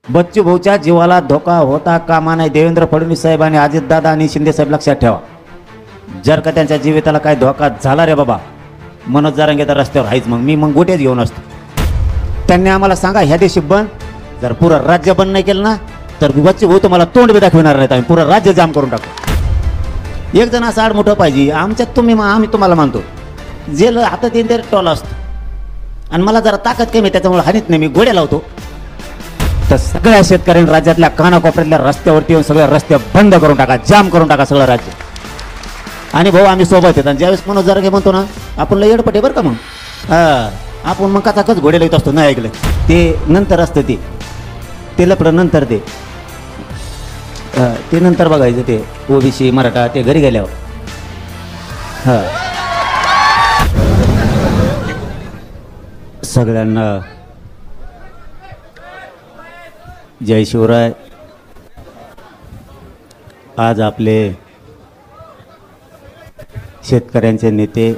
बच्चू भाऊच्या जीवाला धोका होता कामा नाही. देवेंद्र फडणवीस साहेब आणि अजितदादा आणि शिंदे साहेब लक्षात ठेवा. जर का त्यांच्या जीविताला काय धोका झाला रे बाबा, मनोज जरांगे तर रस्त्यावर आहेच. मग गोटेच घेऊन असतो. त्यांनी आम्हाला सांगा ह्या दिवशी बंद, जर पुरं राज्य बंद नाही केलं ना तर बच्चू भाऊ तुम्हाला तोंड बी दाखविणार नाहीत. आम्ही पुरं राज्य जाम करून टाकू. एक जण असं आडमोठं पाहिजे आमच्यात, आम्ही तुम्हाला मानतो. जेल हातात येईन तरी टोला असतो आणि मला जरा ताकद कमी त्याच्यामुळे हानीत नाही, मी गोड्या लावतो. तर सगळ्या शेतकऱ्यांनी राज्यातल्या कानाकोपऱ्यातल्या रस्त्यावरती येऊन सगळे रस्ते बंद करून टाका, जाम करून टाका सगळं राज्य. आणि भाऊ आम्ही सोबत येतात. ज्यावेळेस मनोज जरांगे म्हणतो ना आपण लय येडपटे बरं का, मग आपण मग कचाकच घोडे लावत असतो. नाही ऐकलं ते नंतर असतं, ते लपडं नंतर, ते नंतर बघायचं. ते ओबीसी मराठा ते घरी गेल्यावर. सगळ्यांना जय शिवराय. आज आपले शेतकऱ्यांचे नेते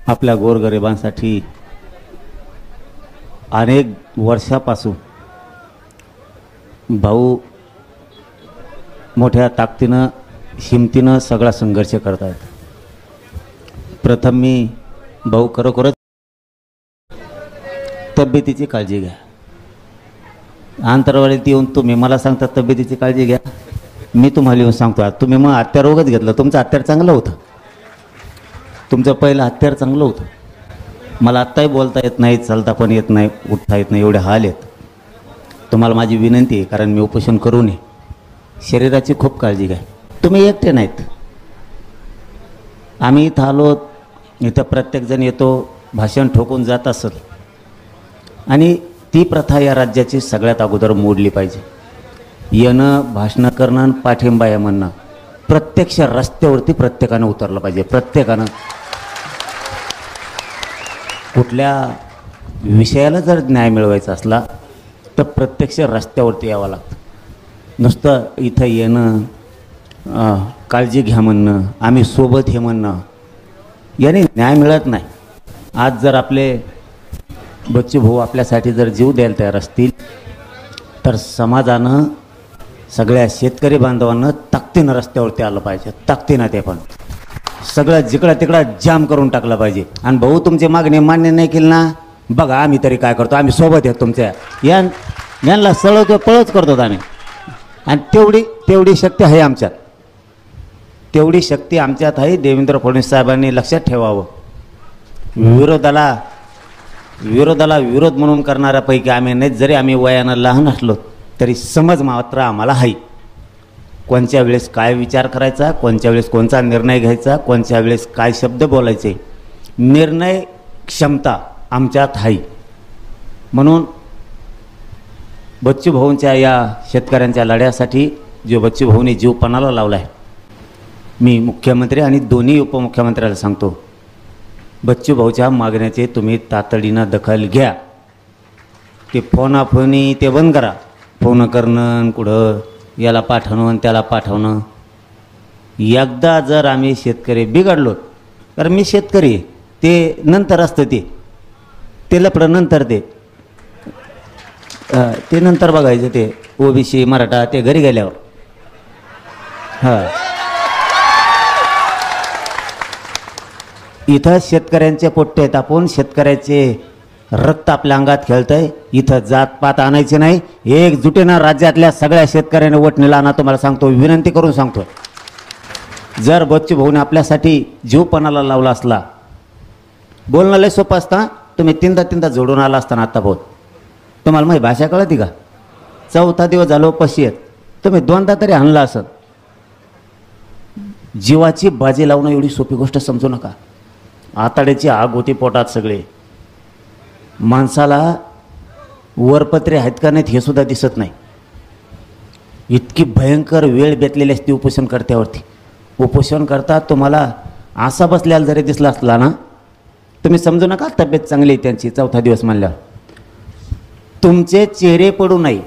आपल्या गोरगरिबांसाठी अनेक वर्षापासून भाऊ मोठ्या ताकदीनं हिमतीनं सगळा संघर्ष करत आहेत. प्रथम मी भाऊ खरोखरच तब्येतीची काळजी घ्या. अंतरवाळीत येऊन तुम्ही मला सांगता तब्येतीची काळजी घ्या, मी तुम्हाला येऊन सांगतो. तुम्ही मग हत्यारोगच घेतलं. तुमचं हत्यार चांगलं होतं, तुमचं पहिलं हत्यार चांगलं होतं. मला आत्ताही बोलता येत नाही, चालता पण येत नाही, उठता येत नाही, एवढे हाल आहेत. तुम्हाला माझी विनंती आहे, कारण मी उपोषण करू नये. शरीराची खूप काळजी घ्या. तुम्ही एकटे नाहीत, आम्ही इथं आलो, इथं प्रत्येकजण येतो, भाषण ठोकून जात असेल. आणि ती प्रथा या राज्याची सगळ्यात अगोदर मोडली पाहिजे. येणं, भाषणं करणं आणि पाठिंबा आहे म्हणणं, प्रत्यक्ष रस्त्यावरती प्रत्येकानं उतरलं पाहिजे. प्रत्येकानं कुठल्या विषयाला जर न्याय मिळवायचा असला तर प्रत्यक्ष रस्त्यावरती यावं लागतं. नुसतं इथं येणं, काळजी घ्या म्हणणं, आम्ही सोबत हे म्हणणं, याने न्याय मिळत नाही. आज जर आपले बच्चू भाऊ आपल्यासाठी जर जीव द्यायला तयार असतील तर समाजानं, सगळ्या शेतकरी बांधवांना ताकदीनं रस्त्यावरती आलं पाहिजे. ताकदीनं ते पण सगळं जिकडं तिकडं जाम करून टाकलं पाहिजे. आणि भाऊ तुमची मागणी मान्य नाही केली ना, बघा आम्ही तरी काय करतो, आम्ही सोबत आहेत तुमच्या. यांना सळवतो पळच करतो आम्ही. आणि तेवढी शक्ती आहे आमच्यात, तेवढी शक्ती आमच्यात आहे. देवेंद्र फडणवीस साहेबांनी लक्षात ठेवावं. विरोधाला विरोध म्हणून करणाऱ्यापैकी आम्ही नाही. जरी आम्ही वयानं लहान असलो तरी समज मात्र आम्हाला आहे. कोणत्या वेळेस काय विचार करायचा, कोणत्या वेळेस कोणता निर्णय घ्यायचा, कोणत्या वेळेस काय शब्द बोलायचे, निर्णय क्षमता आमच्यात आहे. म्हणून बच्चू भाऊंच्या या शेतकऱ्यांच्या लढ्यासाठी जो बच्चू भाऊने जीव पणाला लावला आहे, मी मुख्यमंत्री आणि दोन्ही उपमुख्यमंत्र्याला सांगतो, बच्चू भाऊच्या मागण्याचे तुम्ही तातडीनं दखल घ्या. ते फोनाफोनी ते बंद करा. फोन करणं, कुठं याला पाठवणं आणि त्याला पाठवणं. एकदा जर आम्ही शेतकरी बिघडलो, तर मी शेतकरी आहे, ते नंतर असतं, ते लपडं नंतर, ते नंतर बघायचं. ते ओबीसी मराठा ते घरी गेल्यावर. इथं शेतकऱ्यांचे पोट्टे आहेत. आपण शेतकऱ्याचे रक्त आपल्या अंगात खेळतंय. इथं जातपात आणायचे नाही. एकजुटीनं राज्यातल्या सगळ्या शेतकऱ्यांनी वटणीला आणा. तुम्हाला सांगतो, विनंती करून सांगतो. जर बच्चू भाऊने आपल्यासाठी जीवपणाला लावला असला, बोलणं लय सोपं असतं. तुम्ही तीनदा जोडून आला असताना आता भाऊ, तुम्हाला माझी भाषा कळती का? चौथा दिवस झालो उपाशी आहेत, तुम्ही दोनदा तरी आणला असत. जीवाची बाजी लावणं एवढी सोपी गोष्ट समजू नका. आताड्याची आग होती पोटात. सगळे माणसाला वरपत्रे आहेत का नाहीत हे सुद्धा दिसत नाही. इतकी भयंकर वेळ बेतलेली असते उपोषण कर्त्यावरती. उपोषण करता तुम्हाला असा बसल्याला जरी दिसला असला ना, तुम्ही समजू नका तब्येत चांगली आहे त्यांची. चौथा दिवस मानल्यावर तुमचे चेहरे पडू नये,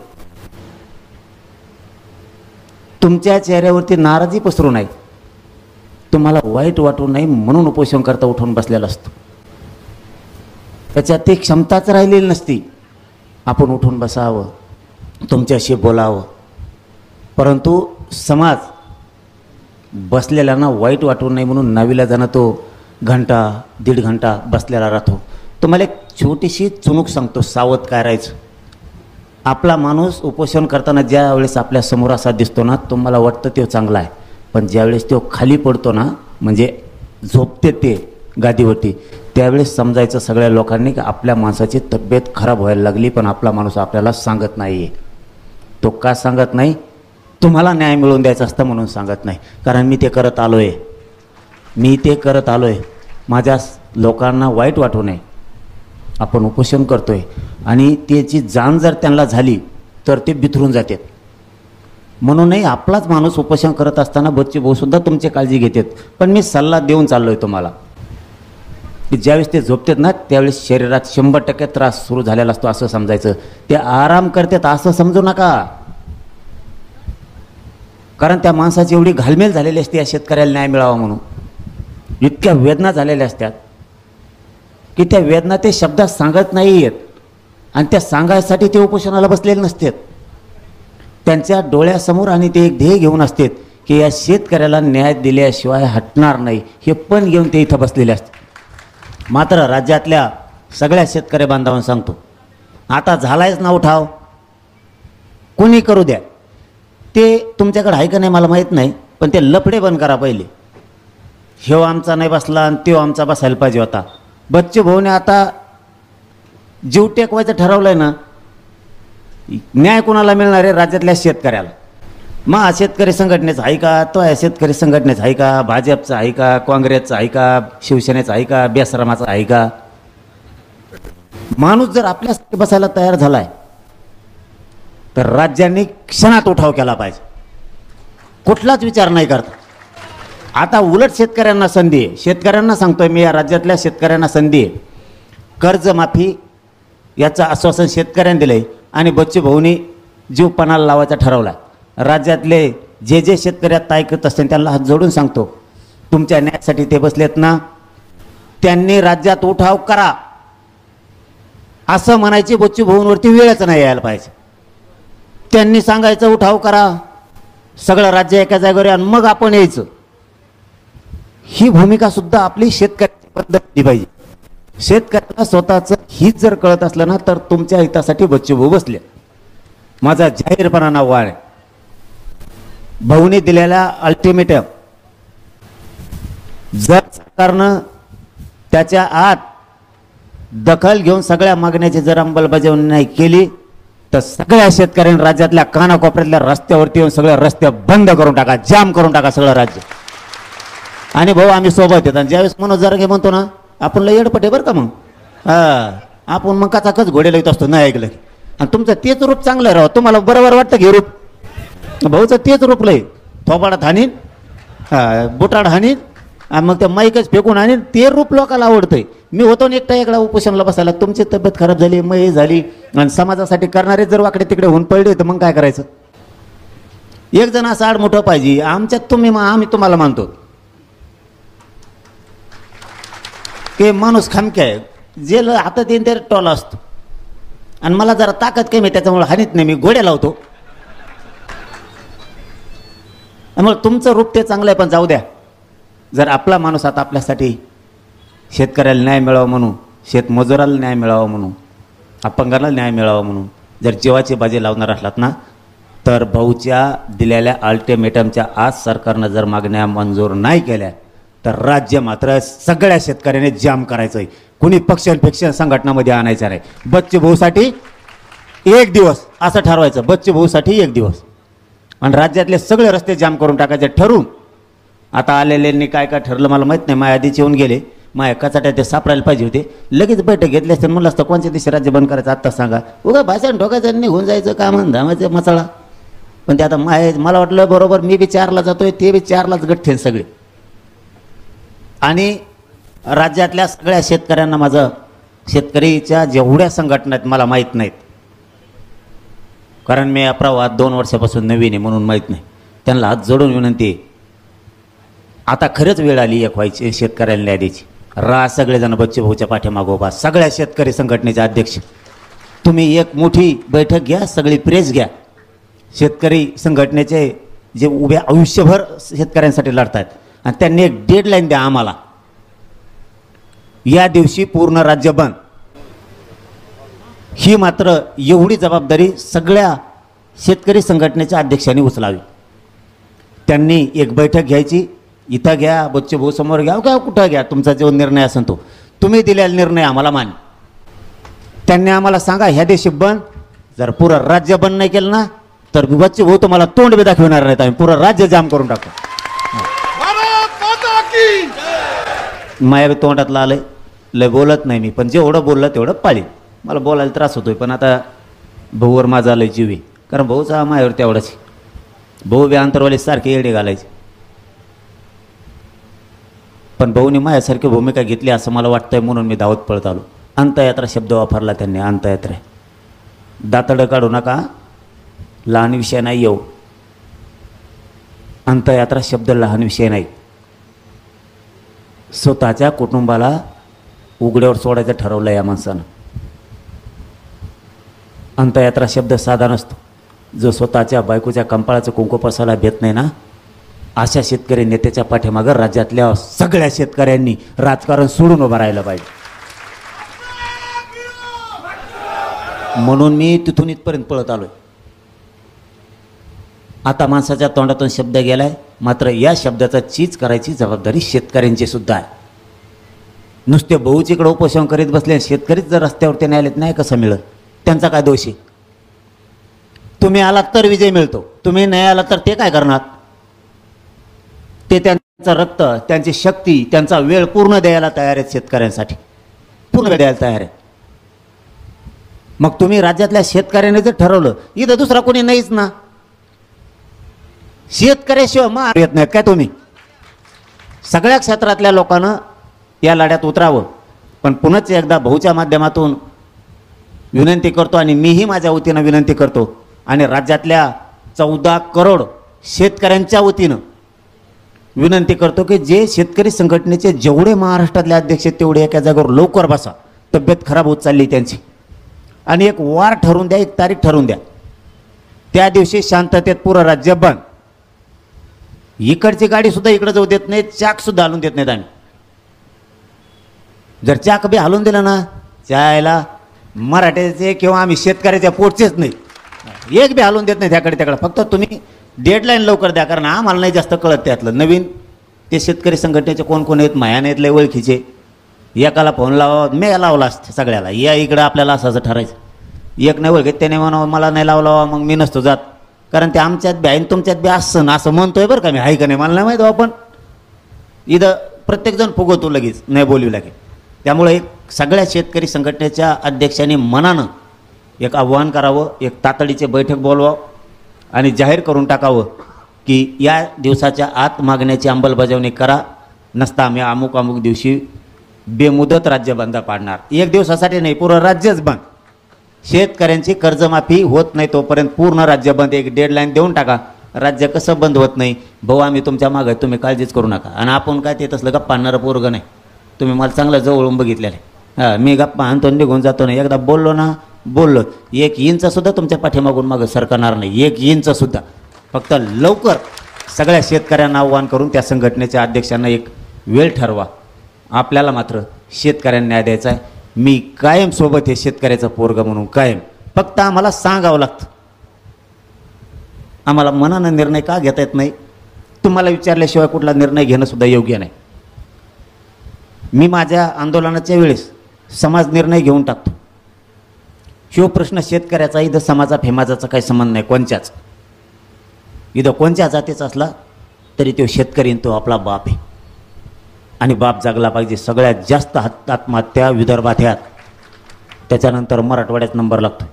तुमच्या चेहऱ्यावरती नाराजी पसरू नये, तुम्हाला वाईट वाटू नये म्हणून उपोषण करता उठून बसलेला असतो. त्याच्यात ती क्षमताच राहिलेली नसती आपण उठून बसावं. तुमच्याशी बोलावं, परंतु समाज बसलेल्यांना वाईट वाटू नये म्हणून नावीलाजानं तो घंटा दीड घंटा बसलेला राहतो. तुम्हाला एक छोटीशी चुणूक सांगतो, सावध काय राहायचं. आपला माणूस उपोषण करताना ज्या वेळेस आपल्या समोर असा दिसतो ना, तुम्हाला वाटतं तो चांगला आहे, पण ज्यावेळेस तो खाली पडतो ना, म्हणजे झोपते ते गादीवरती, त्यावेळेस समजायचं सगळ्या लोकांनी की आपल्या माणसाची तब्येत खराब व्हायला लागली, पण आपला माणूस आपल्याला सांगत नाही आहे. तो का सांगत नाही? तुम्हाला न्याय मिळवून द्यायचा असतं म्हणून सांगत नाही. कारण मी ते करत आलो आहे, माझ्या लोकांना वाईट वाटू नये. आपण उपोषण करतोय आणि त्याची जाण जर त्यांना झाली तर ते बिथरून जातात. म्हणूनही आपलाच माणूस उपोषण करत असताना बच्चे भाऊसुद्धा तुमची काळजी घेतात. पण मी सल्ला देऊन चाललो आहे तुम्हाला की ज्यावेळेस ते झोपतात ना, त्यावेळेस शरीरात 100% त्रास सुरू झालेला असतो असं समजायचं. ते आराम करतात असं समजू नका. कारण त्या माणसाची एवढी घालमेल झालेली असते या शेतकऱ्याला न्याय मिळावा म्हणून, इतक्या वेदना झालेल्या असतात की त्या वेदना ते शब्दात सांगत नाही आहेत. आणि त्या सांगायसाठी ते उपोषणाला बसलेले नसतात. त्यांच्या डोळ्यासमोर आणि ते एक ध्येय घेऊन असतात की या शेतकऱ्याला न्याय दिल्याशिवाय हटणार नाही, हे पण घेऊन ते इथं बसलेले असतात. मात्र राज्यातल्या सगळ्या शेतकरी बांधवांना सांगतो, आता झालायच ना उठाव, कोणी करू द्या. ते तुमच्याकडे आहे का नाही मला माहीत नाही, पण ते लफडे बंद करा पहिले. ह्यो आमचा नाही बसला आणि त्यो आमचा बसायला पाहिजे होता. बच्चे भाऊने आता जीव टेकवायचं ठरवलंय ना, न्याय कोणाला मिळणार आहे? राज्यातल्या शेतकऱ्याला. मग शेतकरी संघटनेचं आहे का? तो शेतकरी संघटनेचं आहे का? भाजपचं आहे का? काँग्रेसचं आहे का? शिवसेनेचं आहे का? बेसरामाचं आहे का? माणूस जर आपल्यासाठी बसायला तयार झालाय तर राज्यांनी क्षणात उठाव केला पाहिजे, कुठलाच विचार नाही करता. आता उलट शेतकऱ्यांना संधी आहे. शेतकऱ्यांना सांगतोय मी, या राज्यातल्या शेतकऱ्यांना संधी आहे. कर्जमाफी याचं आश्वासन शेतकऱ्यांनी दिलंय आणि बच्चे भाऊनी जीव पणाला लावायचा ठरवला. राज्यातले जे जे शेतकरी आता ऐकत असतील त्यांना हात जोडून सांगतो, तुमच्या न्यायासाठी ते बसलेत ना, त्यांनी राज्यात उठाव करा असं म्हणायची बच्चे भाऊंवरती वेळच नाही यायला पाहिजे. त्यांनी सांगायचं उठाव करा, सगळं राज्य एका जागेवर आणि मग आपण यायचं. ही भूमिका सुद्धा आपली शेतकऱ्याची पद्धती पाहिजे. शेतकऱ्याला स्वतःचं हित जर कळत असलं ना, तर तुमच्या हितासाठी बच्चे भाऊ बसले. माझा जाहीरपणानं वाळ आहे. भाऊने दिलेला अल्टिमेटम जर सरकारनं त्याच्या आत दखल घेऊन सगळ्या मागण्याची जर अंमलबजावणी नाही केली तर सगळ्या शेतकऱ्यांनी राज्यातल्या कानाकोपऱ्यातल्या रस्त्यावरती येऊन सगळ्या रस्ते बंद करून टाका, जाम करून टाका सगळं राज्य. आणि भाऊ आम्ही सोबत येतात. ज्यावेळेस मनोज जरांगे म्हणतो ना, आपण लय येडपटे बरं का, मग आपण मग कचाकच घोडे येत असतो नाही ऐकलं. आणि तुमचं तेच रूप चांगलं राव, तुम्हाला बरोबर वाटतं की रूप भाऊचं तेच रूप लय, थोबाडात हानीन, बुटाड हानीन आणि मग त्या माईकच फेकून आणीन, ते रूप लोकांना आवडतंय. मी होतो ना एकटा इकडा उपोषणाला बसायला, तुमची तब्येत खराब झाली, मय झाली आणि समाजासाठी करणारे जर वाकडे तिकडे होऊन पडले तर मग काय करायचं? एक जण असं आडमोठं पाहिजे. आमच्यात तुम्ही, आम्ही तुम्हाला मानतो की माणूस खामके आहे, जे हातात येईन ते टोला असतो. आणि मला जरा ताकद कमी आहे त्याच्यामुळे हानीत नाही, मी गोड्या लावतो. त्यामुळे तुमचं रूप ते चांगलं आहे, पण जाऊ द्या. जर आपला माणूस आता आपल्यासाठी शेतकऱ्याला न्याय मिळावा म्हणून, शेतमजुराला न्याय मिळावा म्हणून, अपंगाला न्याय मिळावा म्हणून जर जीवाची बाजी लावणार असलात ना, तर भाऊच्या दिलेल्या अल्टिमेटमच्या आज सरकारनं जर मागण्या मंजूर नाही केल्या तर राज्य मात्र सगळ्या शेतकऱ्याने जाम करायचं आहे. कुणी पक्ष संघटनामध्ये आणायचं नाही. बच्चे भाऊसाठी एक दिवस असं ठरवायचं, बच्चे भाऊसाठी एक दिवस, आणि राज्यातले सगळे रस्ते जाम करून टाकायचे ठरवून. आता आलेल्यांनी काय काय ठरलं मला माहीत नाही, माझ्या आधीच येऊन गेले, माझ्या कचाट्या ते सापडायला पाहिजे होते. लगेच बैठक घेतली असते, म्हणलं असतं कोणत्या दिवशी राज्य बंद करायचं आत्ता सांगा, उगा भाषण ठोकायचं निघून जायचं काम धामायचं मसाळा. पण ते आता मला वाटलं बरोबर, मी बी 4ला जातोय, ते बी 4लाच गठ्ठे सगळे. आणि राज्यातल्या सगळ्या शेतकऱ्यांना माझं, शेतकरीच्या जेवढ्या संघटना आहेत मला माहीत नाहीत, कारण मी प्रवाहात 2 वर्षापासून नवीन आहे म्हणून माहीत नाही. त्यांना हात जोडून विनंती, आता खरंच वेळ आली एक व्हायची शेतकऱ्यांना न्याय द्यायची. सगळेजण बच्चे भाऊच्या पाठीमागो सगळ्या शेतकरी संघटनेचे अध्यक्ष, तुम्ही एक मोठी बैठक घ्या, सगळी प्रेस घ्या शेतकरी संघटनेचे जे उभ्या आयुष्यभर शेतकऱ्यांसाठी लढतात आणि त्यांनी एक डेडलाईन द्या आम्हाला, या दिवशी पूर्ण राज्य बंद. ही मात्र एवढी जबाबदारी सगळ्या शेतकरी संघटनेच्या अध्यक्षांनी उचलावी. त्यांनी एक बैठक घ्यायची, इथं घ्या, बच्चे भाऊ समोर घ्या, का कुठं घ्या, तुमचा जो निर्णय असेल तो, तुम्ही दिलेला निर्णय आम्हाला मान्य. त्यांनी आम्हाला सांगा ह्या दिवशी बंद. जर पुरं राज्य बंद नाही केलं ना तर बच्चे भाऊ तुम्हाला तोंड बी दाखवणार नाहीत, आम्ही पुरं राज्य जाम करून टाकतो. माया बी तोंडातलं आलंय, लय बोलत नाही मी, पण जेवढं बोललं तेवढं पाळी. मला बोलायला त्रास होतोय, पण आता भाऊवर माझा आलंय जीवी, कारण भाऊचा मायावर तेवढाच. भाऊ बी अंतरवाली सारखे येडे घालायचे, पण भाऊनी माझ्यासारखी भूमिका घेतली असं मला वाटतंय, म्हणून मी धावत पळत आलो. अंतयात्रा शब्द वापरला त्यांनी, अंतयात्रा. दातडं काढू नका, लहान विषय नाही येऊ. अंतयात्रा शब्द लहान विषय नाही. स्वतःच्या कुटुंबाला उघड्यावर सोडायचं ठरवलं या माणसानं. अंतयात्रा शब्द साधा नसतो. जो स्वतःच्या बायकोच्या कंपाळाचं कुंकू पसायला भेट नाही ना, अशा शेतकरी नेत्याच्या पाठीमागं राज्यातल्या सगळ्या शेतकऱ्यांनी राजकारण सोडून उभं राहिलं पाहिजे. म्हणून मी तिथून इथपर्यंत पळत आलोय. आता माणसाच्या तोंडातून शब्द गेलाय, मात्र या शब्दाचा चीज करायची जबाबदारी शेतकऱ्यांची सुद्धा आहे. नुसते भाऊचीकडे उपोषण करीत बसले, शेतकरीच जर रस्त्यावरती नाही आलेत, नाही कसं मिळत? त्यांचा काय दोष आहे? तुम्ही आलात तर विजय मिळतो, तुम्ही नाही आलात तर ते काय करणार? ते त्यांचं रक्त, त्यांची शक्ती, त्यांचा वेळ पूर्ण द्यायला तयार आहेत शेतकऱ्यांसाठी, पूर्ण वेळ द्यायला तयार आहेत. मग तुम्ही राज्यातल्या शेतकऱ्याने जर ठरवलं, इथं दुसरा कोणी नाहीच ना, शेतकऱ्याशिवाय मार येत नाहीत काय तुम्ही? सगळ्या क्षेत्रातल्या लोकांना या लढ्यात उतरावं. पण पुन्हाच एकदा भाऊच्या माध्यमातून विनंती करतो, आणि मीही माझ्या वतीनं विनंती करतो, आणि राज्यातल्या 14 करोड शेतकऱ्यांच्या वतीनं विनंती करतो की जे शेतकरी संघटनेचे जेवढे महाराष्ट्रातले अध्यक्ष आहेत तेवढे एका जागेवर लवकर बसा. तब्येत खराब होत चालली त्यांची, आणि एक वार ठरवून द्या, एक तारीख ठरवून द्या. त्या दिवशी शांततेत पुरं राज्य बंद. इकडची गाडी सुद्धा इकडे जाऊ देत नाहीत, चाक सुद्धा हलवून देत नाहीत आम्ही. जर चाक बी हलवून दिलं ना, चायला मराठ्याचे किंवा आम्ही शेतकऱ्याच्या पोटचेच नाही, एक बी हलवून देत नाही त्याकडे त्याकडे. फक्त तुम्ही डेडलाईन लवकर द्या, कारण आम्हाला नाही जास्त कळत त्यातलं. नवीन ते शेतकरी संघटनेचे कोण कोण आहेत माया नाहीत लय ओळखीचे, एकाला फोन लावा, मी लावला असतं सगळ्याला, या इकडं आपल्याला असं असं ठरायचं. एक नाही ओळखीत त्याने म्हणावं मला नाही लावला, मग मी नसतो जात, कारण ते आमच्यात बी आहे तुमच्यात बी असं ना असं म्हणतोय बरं का मी, आहे का नाही मला नाही माहीत. आपण इथं प्रत्येकजण फुगवतो लगेच, नाही बोलू लागेल. त्यामुळे एक सगळ्या शेतकरी संघटनेच्या अध्यक्षांनी मनानं एक आव्हान करावं, एक तातडीचे बैठक बोलवावं आणि जाहीर करून टाकावं की या दिवसाच्या आत मागण्याची अंमलबजावणी करा, नसता आम्ही अमुक अमुक दिवशी बेमुदत राज्य बंद पाडणार. एक दिवसासाठी नाही, पूर्ण राज्यच बंद. शेतकऱ्यांची कर्जमाफी होत नाही तोपर्यंत पूर्ण राज्य बंद. एक डेडलाईन देऊन टाका, राज्य कसं बंद होत नाही. भाऊ आम्ही तुमच्या मागे, तुम्ही काळजीच करू नका. आणि आपण काय ते तसलं गप्पा आणणारं पोरगं नाही, तुम्ही मला चांगलं जवळून बघितलेलं आहे. हां, मी गप्पा आणतो निघून जातो नाही, एकदा बोललो ना बोललो, 1 इंचसुद्धा तुमच्या पाठीमागून मागं सरकणार नाही, 1 इंचसुद्धा. फक्त लवकर सगळ्या शेतकऱ्यांना आव्हान करून त्या संघटनेच्या अध्यक्षांना एक वेळ ठरवा. आपल्याला मात्र शेतकऱ्यांना न्याय द्यायचा आहे. मी कायम सोबत हे शेतकऱ्याचं पोरगं म्हणून कायम. फक्त आम्हाला सांगावं लागतं. आम्हाला मनानं निर्णय का घेता येत नाही, तुम्हाला विचारल्याशिवाय कुठला निर्णय घेणं सुद्धा योग्य नाही. मी माझ्या आंदोलनाच्या वेळेस समाज निर्णय घेऊन टाकतो. शिव प्रश्न शेतकऱ्याचा, इथं समाजा फेमाजाचा काही संबंध नाही कोणच्याच. इथं कोणत्या जातीचा असला तरी तो शेतकरी, तो आपला बाप आहे, आणि बाप जागला पाहिजे. सगळ्यात जास्त आत्महत्या विदर्भात ह्यात, त्याच्यानंतर मराठवाड्यात नंबर लागतो,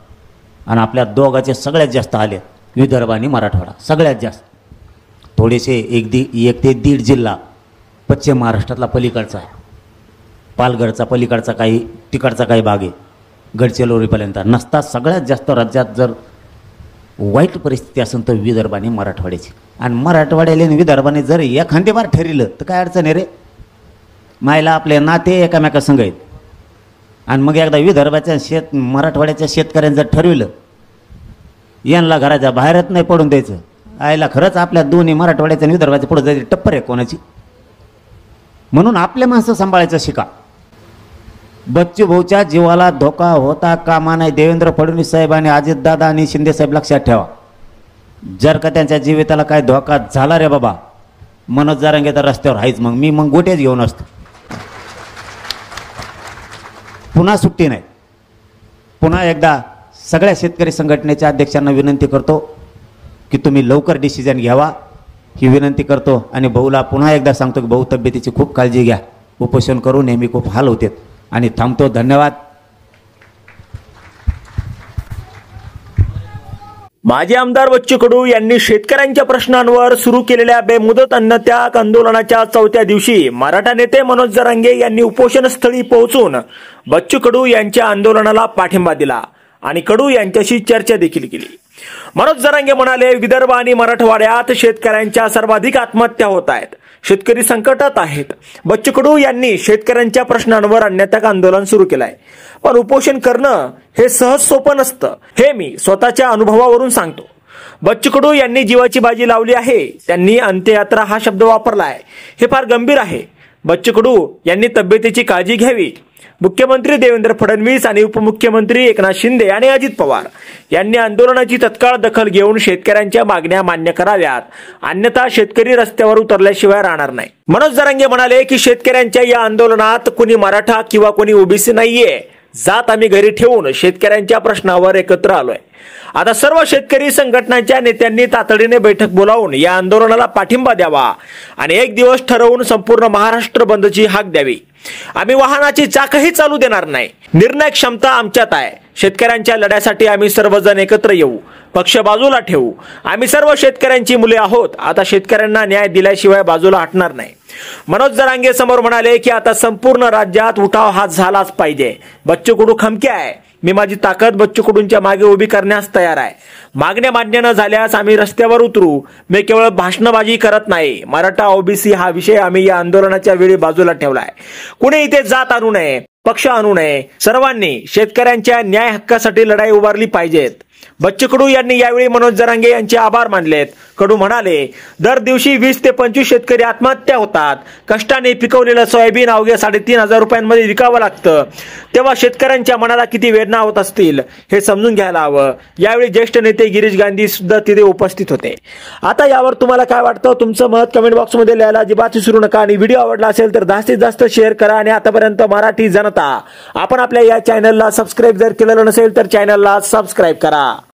आणि आपल्या दोघाचे सगळ्यात जास्त आले विदर्भ आणि मराठवाडा सगळ्यात जास्त. थोडेसे 1 ते 1.5 जिल्हा पश्चिम महाराष्ट्रातला पलीकडचा आहे, पालघरचा पलीकडचा काही, तिकडचा काही भाग आहे, गडचिरोलीपर्यंत. नसता सगळ्यात जास्त राज्यात जर वाईट परिस्थिती असेल तर विदर्भ आणि मराठवाड्याची. आणि मराठवाड्याला आणि विदर्भाने जर एखादी बार ठरलं तर काय अडचण आहे रे, मायला आपले नाते एकामेका संघ आहेत. आणि मग एकदा विदर्भाच्या मराठवाड्याच्या शेतकऱ्यांनी जर ठरविलं, यांना घराच्या बाहेरच नाही पडून द्यायचं. आईला खरंच आपल्या दोन्ही मराठवाड्याच्या आणि विदर्भाच्या पुढे जायची टप्पर आहे कोणाची. म्हणून आपल्या माणसं सांभाळायचं शिका. बच्चू भाऊच्या जीवाला धोका होता कामा नये. देवेंद्र फडणवीस साहेब आणि अजितदादा आणि शिंदे साहेब लक्षात ठेवा. जर का त्यांच्या जीविताला काय धोका झाला रे बाबा, मनोज जरांगे तर रस्त्यावर आहेच. मग गोटेच घेऊन असतो. पुन्हा सुट्टी नाही. पुन्हा एकदा सगळ्या शेतकरी संघटनेच्या अध्यक्षांना विनंती करतो की तुम्ही लवकर डिसिजन घ्यावा ही विनंती करतो. आणि भाऊला पुन्हा एकदा सांगतो की भाऊ तब्येतीची खूप काळजी घ्या. उपोषण करू नेहमी खूप हाल होते. आणि थांबतो. धन्यवाद. माजी आमदार बच्चू कडू यांनी शेतकऱ्यांच्या प्रश्नांवर सुरू केलेल्या बेमुदत अन्नत्याग आंदोलनाच्या 4थ्या दिवशी मराठा नेते मनोज जरांगे यांनी उपोषणस्थळी पोहोचून बच्चू कडू यांच्या आंदोलनाला पाठिंबा दिला आणि कडू यांच्याशी चर्चा देखील केली. मनोज जरांगे म्हणाले, विदर्भ आणि मराठवाड्यात शेतकऱ्यांच्या सर्वाधिक आत्महत्या होत आहेत. शेतकरी संकटात आहेत. बच्चू कडू यांनी शेतकऱ्यांच्या प्रश्नांवर अन्नत्याग आंदोलन सुरू केलंय. पण उपोषण करणं हे सहज सोपं नसतं, हे मी स्वतःच्या अनुभवावरून सांगतो. बच्चू कडू यांनी जीवाची बाजी लावली आहे. त्यांनी अंत्ययात्रा हा शब्द वापरलाय. हे फार गंभीर आहे. बच्चू कडू यांनी तब्येतीची काळजी घ्यावी. मुख्यमंत्री देवेंद्र फडणवीस आणि उपमुख्यमंत्री एकनाथ शिंदे आणि अजित पवार यांनी आंदोलनाची तत्काळ दखल घेऊन शेतकऱ्यांच्या मागण्या मान्य कराव्यात, अन्यथा शेतकरी रस्त्यावर उतरल्याशिवाय राहणार नाही. मनोज जरांगे म्हणाले की शेतकऱ्यांच्या या आंदोलनात कोणी मराठा किंवा कोणी ओबीसी नाहीये. जात आम्ही घरी ठेवून शेतकऱ्यांच्या प्रश्नावर एकत्र आलोय. आता सर्व शेतकरी संघटनांच्या नेत्यांनी तातडीने बैठक बोलावून या आंदोलनाला पाठिंबा द्यावा आणि एक दिवस ठरवून संपूर्ण महाराष्ट्र बंदची हाक द्यावी. आम्ही वाहनाची चाकही चालू देणार नाही. निर्णय क्षमता आमच्यात आहे. शेतकऱ्यांच्या लढ्यासाठी आम्ही सर्वजण एकत्र येऊ. पक्ष बाजूला ठेवू. आम्ही सर्व शेतकऱ्यांची मुले आहोत. आता शेतकऱ्यांना न्याय दिल्याशिवाय बाजूला हटणार नाही. मनोज जरांगे समोर म्हणाले की आता संपूर्ण राज्यात उठाव हा झालाच पाहिजे. बच्चू कडू खमके आहे. मी माझी ताकद बच्चू कडूंच्या मागे उभी करण्यास तयार आहे. मागण्या मान्य न झाल्यास आम्ही रस्त्यावर उतरू. मी केवळ भाषणबाजी करत नाही. मराठा ओबीसी हा विषय आम्ही या आंदोलनाच्या वेळी बाजूला ठेवलाय. कुणी इथे जात आणू नये, पक्ष आणू नये. सर्वांनी शेतकऱ्यांच्या न्याय हक्कासाठी लढाई उभारली पाहिजेत. बच्चू कडू यांनी यावेळी मनोज जरांगे यांचे आभार मानलेत. कडू म्हणाले, दर दिवशी 20 ते 25 शेतकरी आत्महत्या होतात. कष्टाने पिकवलेलं सोयाबीन अवघ्या 3,500 रुपयांमध्ये विकावं लागतं. तेव्हा शेतकऱ्यांच्या मनाला किती वेदना होत असतील हे समजून घ्यायला हवं. यावेळी ज्येष्ठ नेते गिरीश गांधी सुद्धा तिथे उपस्थित होते. आता यावर तुम्हाला काय वाटतं, तुमचं मत कमेंट बॉक्समध्ये लिहायला अजिबात विसरू नका. आणि व्हिडिओ आवडला असेल तर जास्तीत जास्त शेअर करा. आणि आतापर्यंत मराठी जनता आपण आपल्या या चॅनलला सबस्क्राईब जर केलेलं नसेल तर चॅनलला सबस्क्राईब करा.